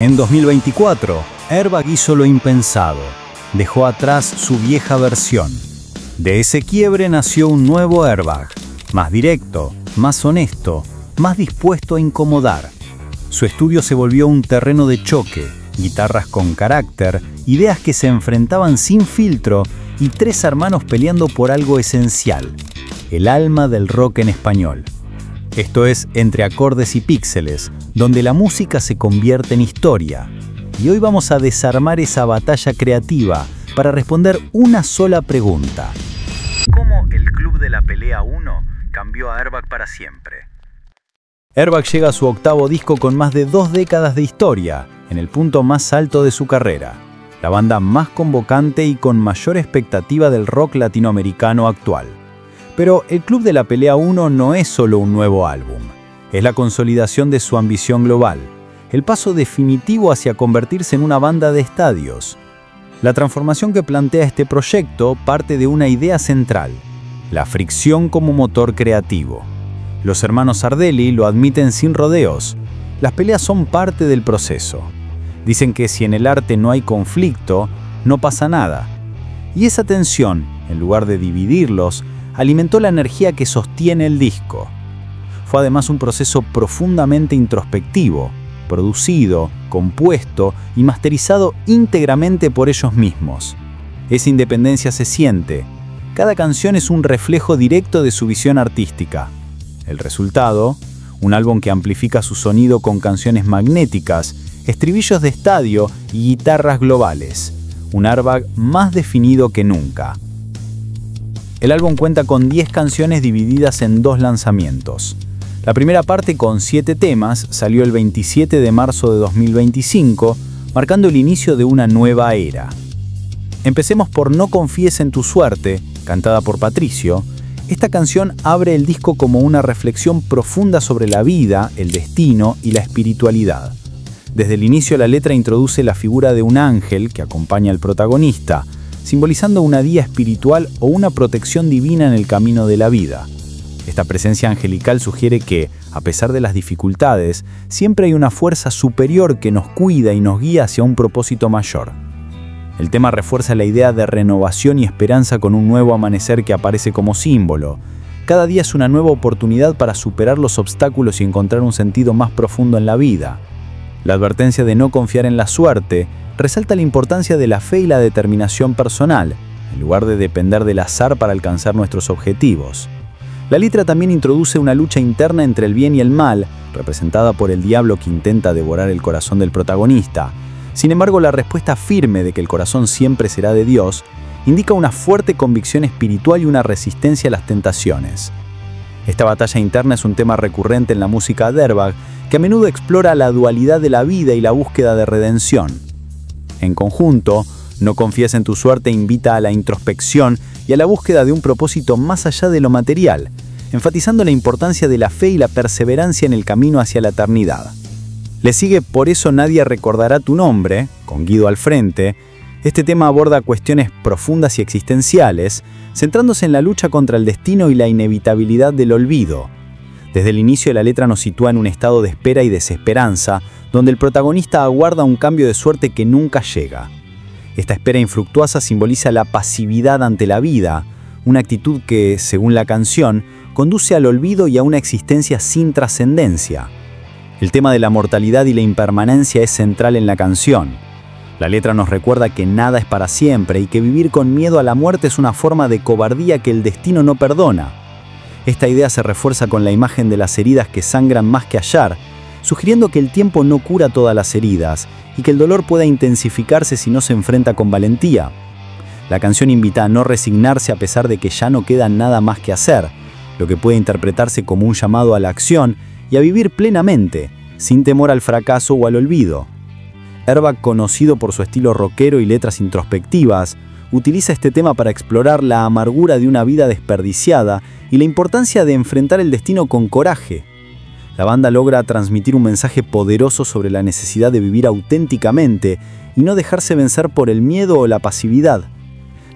En 2024, Airbag hizo lo impensado. Dejó atrás su vieja versión. De ese quiebre nació un nuevo Airbag, más directo, más honesto, más dispuesto a incomodar. Su estudio se volvió un terreno de choque, guitarras con carácter, ideas que se enfrentaban sin filtro y tres hermanos peleando por algo esencial, el alma del rock en español. Esto es Entre Acordes y Píxeles, donde la música se convierte en historia. Y hoy vamos a desarmar esa batalla creativa para responder una sola pregunta. ¿Cómo el Club de la Pelea 1 cambió a Airbag para siempre? Airbag llega a su octavo disco con más de 2 décadas de historia, en el punto más alto de su carrera. La banda más convocante y con mayor expectativa del rock latinoamericano actual. Pero el Club de la Pelea 1 no es solo un nuevo álbum. Es la consolidación de su ambición global, el paso definitivo hacia convertirse en una banda de estadios. La transformación que plantea este proyecto parte de una idea central, la fricción como motor creativo. Los hermanos Sardelli lo admiten sin rodeos. Las peleas son parte del proceso. Dicen que si en el arte no hay conflicto, no pasa nada. Y esa tensión, en lugar de dividirlos, alimentó la energía que sostiene el disco. Fue además un proceso profundamente introspectivo, producido, compuesto y masterizado íntegramente por ellos mismos. Esa independencia se siente. Cada canción es un reflejo directo de su visión artística. El resultado, un álbum que amplifica su sonido con canciones magnéticas, estribillos de estadio y guitarras globales. Un Airbag más definido que nunca. El álbum cuenta con 10 canciones divididas en 2 lanzamientos. La primera parte, con 7 temas, salió el 27 de marzo de 2025, marcando el inicio de una nueva era. Empecemos por No confíes en tu suerte, cantada por Patricio. Esta canción abre el disco como una reflexión profunda sobre la vida, el destino y la espiritualidad. Desde el inicio la letra introduce la figura de un ángel que acompaña al protagonista, simbolizando una guía espiritual o una protección divina en el camino de la vida. Esta presencia angelical sugiere que, a pesar de las dificultades, siempre hay una fuerza superior que nos cuida y nos guía hacia un propósito mayor. El tema refuerza la idea de renovación y esperanza con un nuevo amanecer que aparece como símbolo. Cada día es una nueva oportunidad para superar los obstáculos y encontrar un sentido más profundo en la vida. La advertencia de no confiar en la suerte resalta la importancia de la fe y la determinación personal, en lugar de depender del azar para alcanzar nuestros objetivos. La letra también introduce una lucha interna entre el bien y el mal, representada por el diablo que intenta devorar el corazón del protagonista. Sin embargo, la respuesta firme de que el corazón siempre será de Dios indica una fuerte convicción espiritual y una resistencia a las tentaciones. Esta batalla interna es un tema recurrente en la música de Airbag, que a menudo explora la dualidad de la vida y la búsqueda de redención. En conjunto, No confíes en tu suerte invita a la introspección y a la búsqueda de un propósito más allá de lo material, enfatizando la importancia de la fe y la perseverancia en el camino hacia la eternidad. Le sigue Por eso nadie recordará tu nombre, con Guido al frente. Este tema aborda cuestiones profundas y existenciales, centrándose en la lucha contra el destino y la inevitabilidad del olvido. Desde el inicio la letra nos sitúa en un estado de espera y desesperanza, donde el protagonista aguarda un cambio de suerte que nunca llega. Esta espera infructuosa simboliza la pasividad ante la vida, una actitud que, según la canción, conduce al olvido y a una existencia sin trascendencia. El tema de la mortalidad y la impermanencia es central en la canción. La letra nos recuerda que nada es para siempre y que vivir con miedo a la muerte es una forma de cobardía que el destino no perdona. Esta idea se refuerza con la imagen de las heridas que sangran más que hallar, sugiriendo que el tiempo no cura todas las heridas y que el dolor pueda intensificarse si no se enfrenta con valentía. La canción invita a no resignarse a pesar de que ya no queda nada más que hacer, lo que puede interpretarse como un llamado a la acción y a vivir plenamente, sin temor al fracaso o al olvido. Airbag, conocido por su estilo rockero y letras introspectivas, utiliza este tema para explorar la amargura de una vida desperdiciada y la importancia de enfrentar el destino con coraje. La banda logra transmitir un mensaje poderoso sobre la necesidad de vivir auténticamente y no dejarse vencer por el miedo o la pasividad.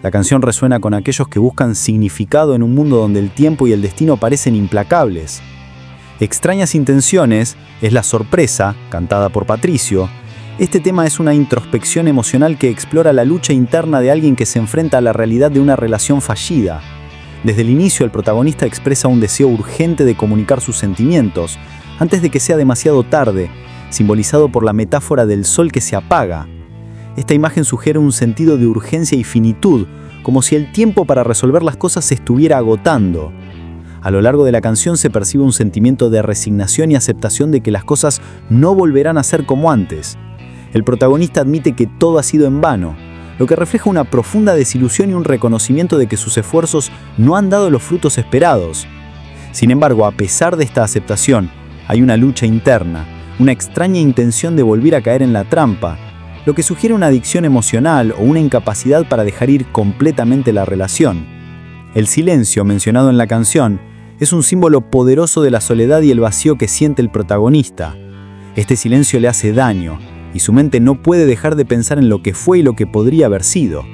La canción resuena con aquellos que buscan significado en un mundo donde el tiempo y el destino parecen implacables. Extrañas intenciones es La sorpresa, cantada por Patricio, Este tema es una introspección emocional que explora la lucha interna de alguien que se enfrenta a la realidad de una relación fallida. Desde el inicio, el protagonista expresa un deseo urgente de comunicar sus sentimientos, antes de que sea demasiado tarde, simbolizado por la metáfora del sol que se apaga. Esta imagen sugiere un sentido de urgencia y finitud, como si el tiempo para resolver las cosas se estuviera agotando. A lo largo de la canción se percibe un sentimiento de resignación y aceptación de que las cosas no volverán a ser como antes. El protagonista admite que todo ha sido en vano, lo que refleja una profunda desilusión y un reconocimiento de que sus esfuerzos no han dado los frutos esperados. Sin embargo, a pesar de esta aceptación, hay una lucha interna, una extraña intención de volver a caer en la trampa, lo que sugiere una adicción emocional o una incapacidad para dejar ir completamente la relación. El silencio, mencionado en la canción, es un símbolo poderoso de la soledad y el vacío que siente el protagonista. Este silencio le hace daño, y su mente no puede dejar de pensar en lo que fue y lo que podría haber sido.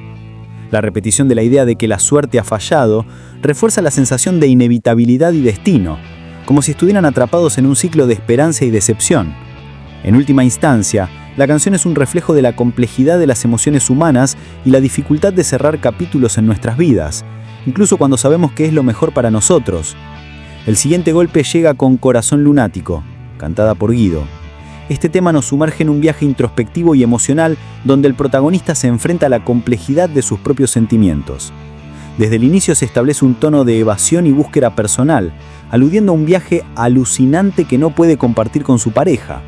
La repetición de la idea de que la suerte ha fallado refuerza la sensación de inevitabilidad y destino, como si estuvieran atrapados en un ciclo de esperanza y decepción. En última instancia, la canción es un reflejo de la complejidad de las emociones humanas y la dificultad de cerrar capítulos en nuestras vidas, incluso cuando sabemos que es lo mejor para nosotros. El siguiente golpe llega con Corazón Lunático, cantada por Guido. Este tema nos sumerge en un viaje introspectivo y emocional donde el protagonista se enfrenta a la complejidad de sus propios sentimientos. Desde el inicio se establece un tono de evasión y búsqueda personal, aludiendo a un viaje alucinante que no puede compartir con su pareja.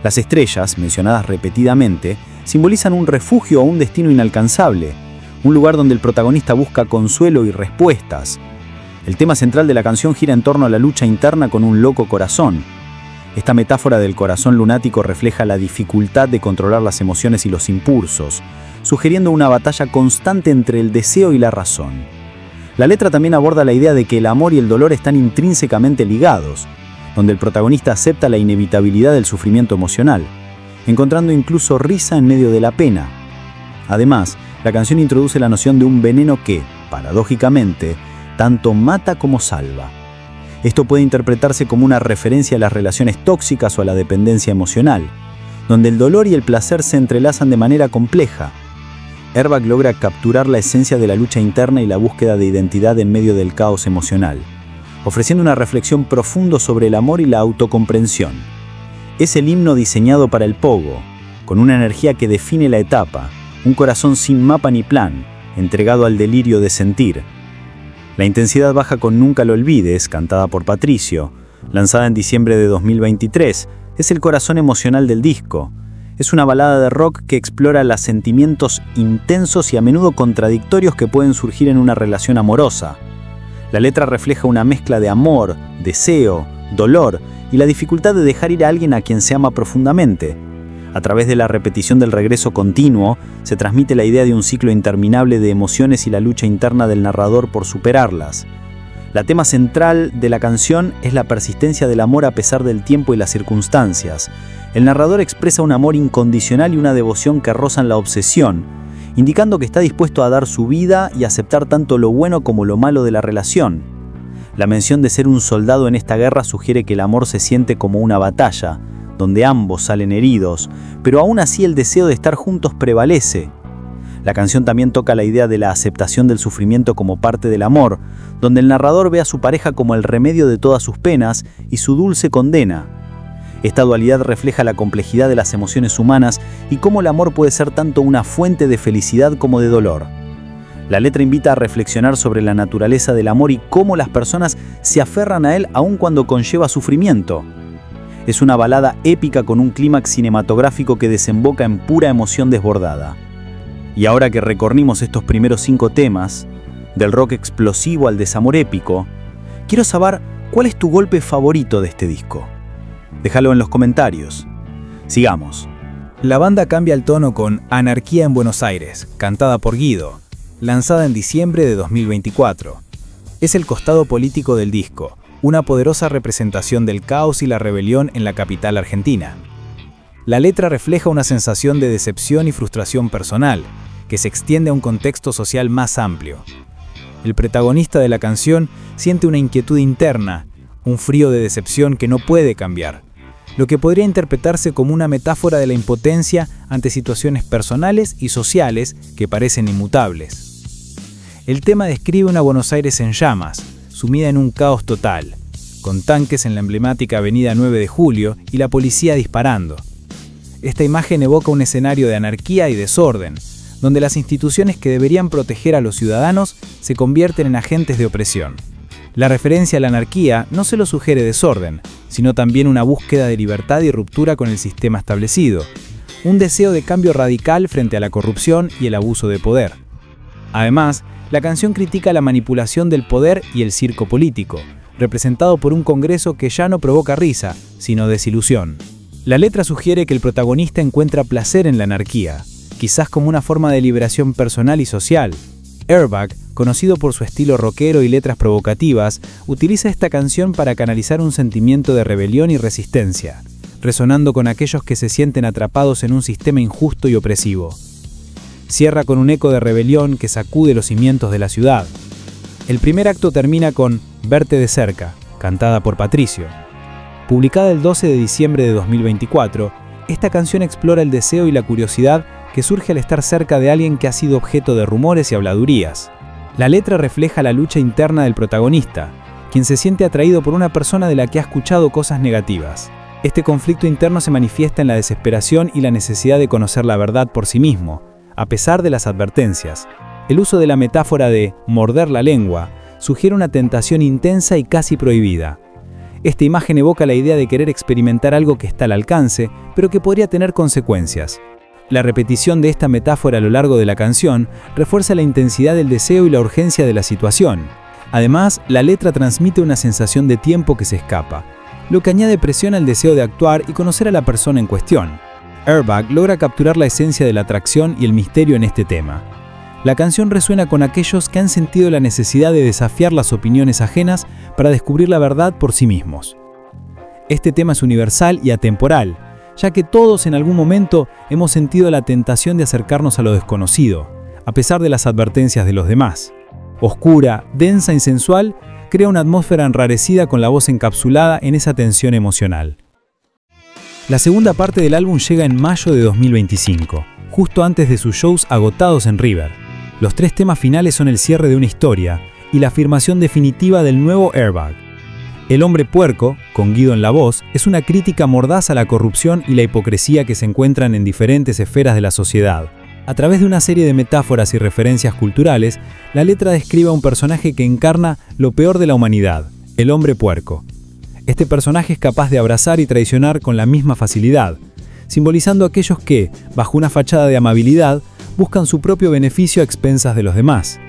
Las estrellas, mencionadas repetidamente, simbolizan un refugio o un destino inalcanzable, un lugar donde el protagonista busca consuelo y respuestas. El tema central de la canción gira en torno a la lucha interna con un loco corazón. Esta metáfora del corazón lunático refleja la dificultad de controlar las emociones y los impulsos, sugiriendo una batalla constante entre el deseo y la razón. La letra también aborda la idea de que el amor y el dolor están intrínsecamente ligados, donde el protagonista acepta la inevitabilidad del sufrimiento emocional, encontrando incluso risa en medio de la pena. Además, la canción introduce la noción de un veneno que, paradójicamente, tanto mata como salva. Esto puede interpretarse como una referencia a las relaciones tóxicas o a la dependencia emocional, donde el dolor y el placer se entrelazan de manera compleja. Airbag logra capturar la esencia de la lucha interna y la búsqueda de identidad en medio del caos emocional, ofreciendo una reflexión profunda sobre el amor y la autocomprensión. Es el himno diseñado para el pogo, con una energía que define la etapa, un corazón sin mapa ni plan, entregado al delirio de sentir. La intensidad baja con Nunca lo olvides, cantada por Patricio, lanzada en diciembre de 2023, es el corazón emocional del disco. Es una balada de rock que explora los sentimientos intensos y a menudo contradictorios que pueden surgir en una relación amorosa. La letra refleja una mezcla de amor, deseo, dolor y la dificultad de dejar ir a alguien a quien se ama profundamente. A través de la repetición del regreso continuo, se transmite la idea de un ciclo interminable de emociones y la lucha interna del narrador por superarlas. La tema central de la canción es la persistencia del amor a pesar del tiempo y las circunstancias. El narrador expresa un amor incondicional y una devoción que rozan la obsesión, indicando que está dispuesto a dar su vida y aceptar tanto lo bueno como lo malo de la relación. La mención de ser un soldado en esta guerra sugiere que el amor se siente como una batalla, donde ambos salen heridos, pero aún así el deseo de estar juntos prevalece. La canción también toca la idea de la aceptación del sufrimiento como parte del amor, donde el narrador ve a su pareja como el remedio de todas sus penas y su dulce condena. Esta dualidad refleja la complejidad de las emociones humanas y cómo el amor puede ser tanto una fuente de felicidad como de dolor. La letra invita a reflexionar sobre la naturaleza del amor y cómo las personas se aferran a él aun cuando conlleva sufrimiento. Es una balada épica con un clímax cinematográfico que desemboca en pura emoción desbordada. Y ahora que recorrimos estos primeros 5 temas, del rock explosivo al desamor épico, quiero saber cuál es tu golpe favorito de este disco. Déjalo en los comentarios. Sigamos. La banda cambia el tono con Anarquía en Buenos Aires, cantada por Guido, lanzada en diciembre de 2024. Es el costado político del disco, una poderosa representación del caos y la rebelión en la capital argentina. La letra refleja una sensación de decepción y frustración personal, que se extiende a un contexto social más amplio. El protagonista de la canción siente una inquietud interna, un frío de decepción que no puede cambiar. lo que podría interpretarse como una metáfora de la impotencia ante situaciones personales y sociales que parecen inmutables. El tema describe una Buenos Aires en llamas, sumida en un caos total, con tanques en la emblemática avenida 9 de Julio y la policía disparando. Esta imagen evoca un escenario de anarquía y desorden, donde las instituciones que deberían proteger a los ciudadanos se convierten en agentes de opresión. La referencia a la anarquía no solo sugiere desorden, sino también una búsqueda de libertad y ruptura con el sistema establecido, un deseo de cambio radical frente a la corrupción y el abuso de poder. Además, la canción critica la manipulación del poder y el circo político, representado por un Congreso que ya no provoca risa, sino desilusión. La letra sugiere que el protagonista encuentra placer en la anarquía, quizás como una forma de liberación personal y social. Airbag, conocido por su estilo rockero y letras provocativas, utiliza esta canción para canalizar un sentimiento de rebelión y resistencia, resonando con aquellos que se sienten atrapados en un sistema injusto y opresivo. Cierra con un eco de rebelión que sacude los cimientos de la ciudad. El primer acto termina con Verte de cerca, cantada por Patricio. Publicada el 12 de diciembre de 2024, esta canción explora el deseo y la curiosidad que surge al estar cerca de alguien que ha sido objeto de rumores y habladurías. La letra refleja la lucha interna del protagonista, quien se siente atraído por una persona de la que ha escuchado cosas negativas. Este conflicto interno se manifiesta en la desesperación y la necesidad de conocer la verdad por sí mismo, a pesar de las advertencias. El uso de la metáfora de morder la lengua sugiere una tentación intensa y casi prohibida. Esta imagen evoca la idea de querer experimentar algo que está al alcance, pero que podría tener consecuencias. La repetición de esta metáfora a lo largo de la canción refuerza la intensidad del deseo y la urgencia de la situación. Además, la letra transmite una sensación de tiempo que se escapa, lo que añade presión al deseo de actuar y conocer a la persona en cuestión. Airbag logra capturar la esencia de la atracción y el misterio en este tema. La canción resuena con aquellos que han sentido la necesidad de desafiar las opiniones ajenas para descubrir la verdad por sí mismos. Este tema es universal y atemporal, ya que todos en algún momento hemos sentido la tentación de acercarnos a lo desconocido, a pesar de las advertencias de los demás. Oscura, densa y sensual, crea una atmósfera enrarecida con la voz encapsulada en esa tensión emocional. La segunda parte del álbum llega en mayo de 2025, justo antes de sus shows agotados en River. Los 3 temas finales son el cierre de una historia y la afirmación definitiva del nuevo Airbag. El hombre puerco, con Guido en la voz, es una crítica mordaz a la corrupción y la hipocresía que se encuentran en diferentes esferas de la sociedad. A través de una serie de metáforas y referencias culturales, la letra describe a un personaje que encarna lo peor de la humanidad, el hombre puerco. Este personaje es capaz de abrazar y traicionar con la misma facilidad, simbolizando a aquellos que, bajo una fachada de amabilidad, buscan su propio beneficio a expensas de los demás.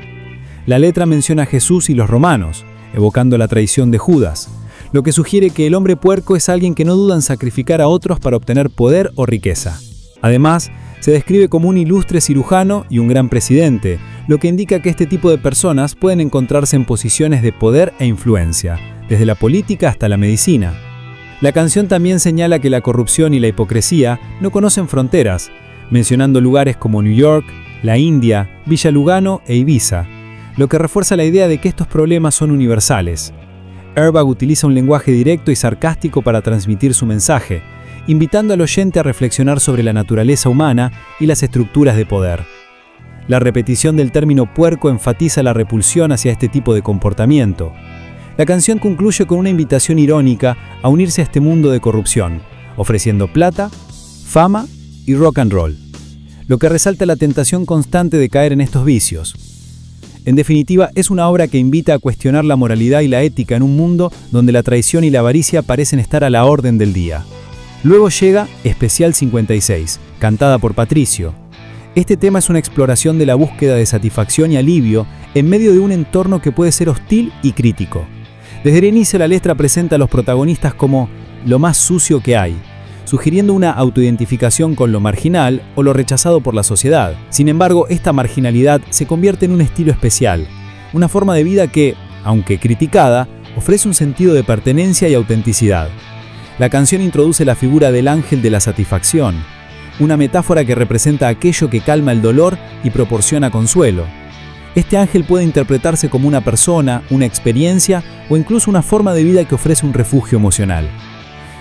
La letra menciona a Jesús y los romanos, evocando la traición de Judas, lo que sugiere que el hombre puerco es alguien que no duda en sacrificar a otros para obtener poder o riqueza. Además, se describe como un ilustre cirujano y un gran presidente, lo que indica que este tipo de personas pueden encontrarse en posiciones de poder e influencia, desde la política hasta la medicina. La canción también señala que la corrupción y la hipocresía no conocen fronteras, mencionando lugares como New York, la India, Villa Lugano e Ibiza, lo que refuerza la idea de que estos problemas son universales. Airbag utiliza un lenguaje directo y sarcástico para transmitir su mensaje, invitando al oyente a reflexionar sobre la naturaleza humana y las estructuras de poder. La repetición del término puerco enfatiza la repulsión hacia este tipo de comportamiento. La canción concluye con una invitación irónica a unirse a este mundo de corrupción, ofreciendo plata, fama y rock and roll, lo que resalta la tentación constante de caer en estos vicios. En definitiva, es una obra que invita a cuestionar la moralidad y la ética en un mundo donde la traición y la avaricia parecen estar a la orden del día. Luego llega Especial 56, cantada por Patricio. Este tema es una exploración de la búsqueda de satisfacción y alivio en medio de un entorno que puede ser hostil y crítico. Desde el inicio la letra presenta a los protagonistas como lo más sucio que hay, sugiriendo una autoidentificación con lo marginal o lo rechazado por la sociedad. Sin embargo, esta marginalidad se convierte en un estilo especial, una forma de vida que, aunque criticada, ofrece un sentido de pertenencia y autenticidad. La canción introduce la figura del ángel de la satisfacción, una metáfora que representa aquello que calma el dolor y proporciona consuelo. Este ángel puede interpretarse como una persona, una experiencia o incluso una forma de vida que ofrece un refugio emocional.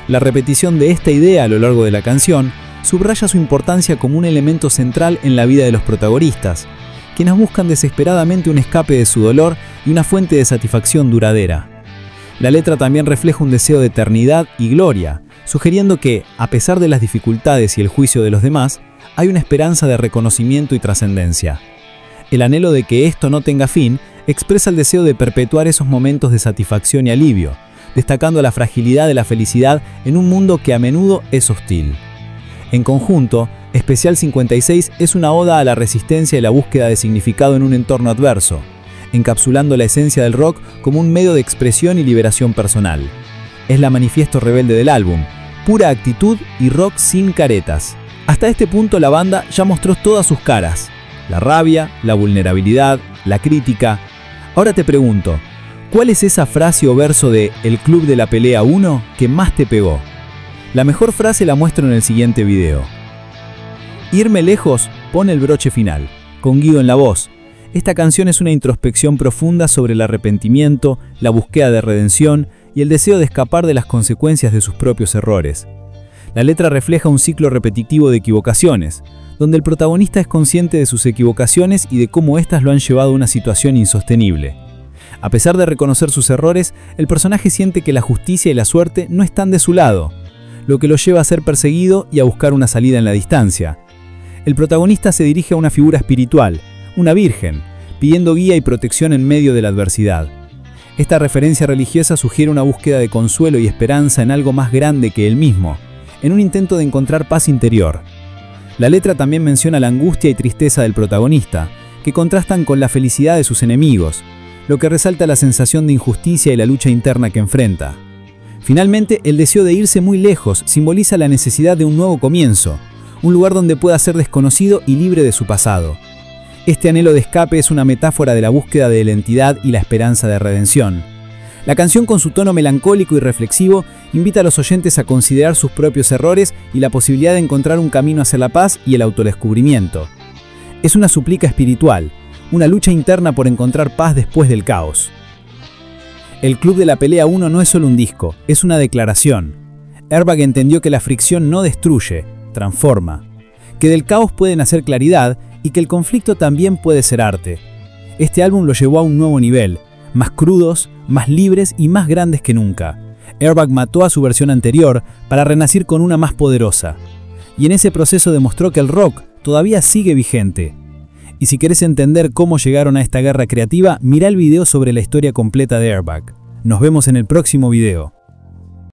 La repetición de esta idea a lo largo de la canción subraya su importancia como un elemento central en la vida de los protagonistas, quienes buscan desesperadamente un escape de su dolor y una fuente de satisfacción duradera. La letra también refleja un deseo de eternidad y gloria, sugiriendo que, a pesar de las dificultades y el juicio de los demás, hay una esperanza de reconocimiento y trascendencia. El anhelo de que esto no tenga fin expresa el deseo de perpetuar esos momentos de satisfacción y alivio, destacando la fragilidad de la felicidad en un mundo que a menudo es hostil. En conjunto, Especial 56 es una oda a la resistencia y la búsqueda de significado en un entorno adverso, encapsulando la esencia del rock como un medio de expresión y liberación personal. Es la manifiesto rebelde del álbum, pura actitud y rock sin caretas. Hasta este punto la banda ya mostró todas sus caras: la rabia, la vulnerabilidad, la crítica. Ahora te pregunto, ¿cuál es esa frase o verso de El Club de la Pelea 1 que más te pegó? La mejor frase la muestro en el siguiente video. Irme lejos pone el broche final, con Guido en la voz. Esta canción es una introspección profunda sobre el arrepentimiento, la búsqueda de redención y el deseo de escapar de las consecuencias de sus propios errores. La letra refleja un ciclo repetitivo de equivocaciones, donde el protagonista es consciente de sus equivocaciones y de cómo éstas lo han llevado a una situación insostenible. A pesar de reconocer sus errores, el personaje siente que la justicia y la suerte no están de su lado, lo que lo lleva a ser perseguido y a buscar una salida en la distancia. El protagonista se dirige a una figura espiritual, una virgen, pidiendo guía y protección en medio de la adversidad. Esta referencia religiosa sugiere una búsqueda de consuelo y esperanza en algo más grande que él mismo, en un intento de encontrar paz interior. La letra también menciona la angustia y tristeza del protagonista, que contrastan con la felicidad de sus enemigos, lo que resalta la sensación de injusticia y la lucha interna que enfrenta. Finalmente, el deseo de irse muy lejos simboliza la necesidad de un nuevo comienzo, un lugar donde pueda ser desconocido y libre de su pasado. Este anhelo de escape es una metáfora de la búsqueda de la identidad y la esperanza de redención. La canción, con su tono melancólico y reflexivo, invita a los oyentes a considerar sus propios errores y la posibilidad de encontrar un camino hacia la paz y el autodescubrimiento. Es una súplica espiritual, una lucha interna por encontrar paz después del caos. El Club de la Pelea 1 no es solo un disco, es una declaración. Airbag entendió que la fricción no destruye, transforma, que del caos puede nacer claridad y que el conflicto también puede ser arte. Este álbum lo llevó a un nuevo nivel, más crudos, más libres y más grandes que nunca. Airbag mató a su versión anterior para renacer con una más poderosa. Y en ese proceso demostró que el rock todavía sigue vigente. Y si querés entender cómo llegaron a esta guerra creativa, mirá el video sobre la historia completa de Airbag. Nos vemos en el próximo video.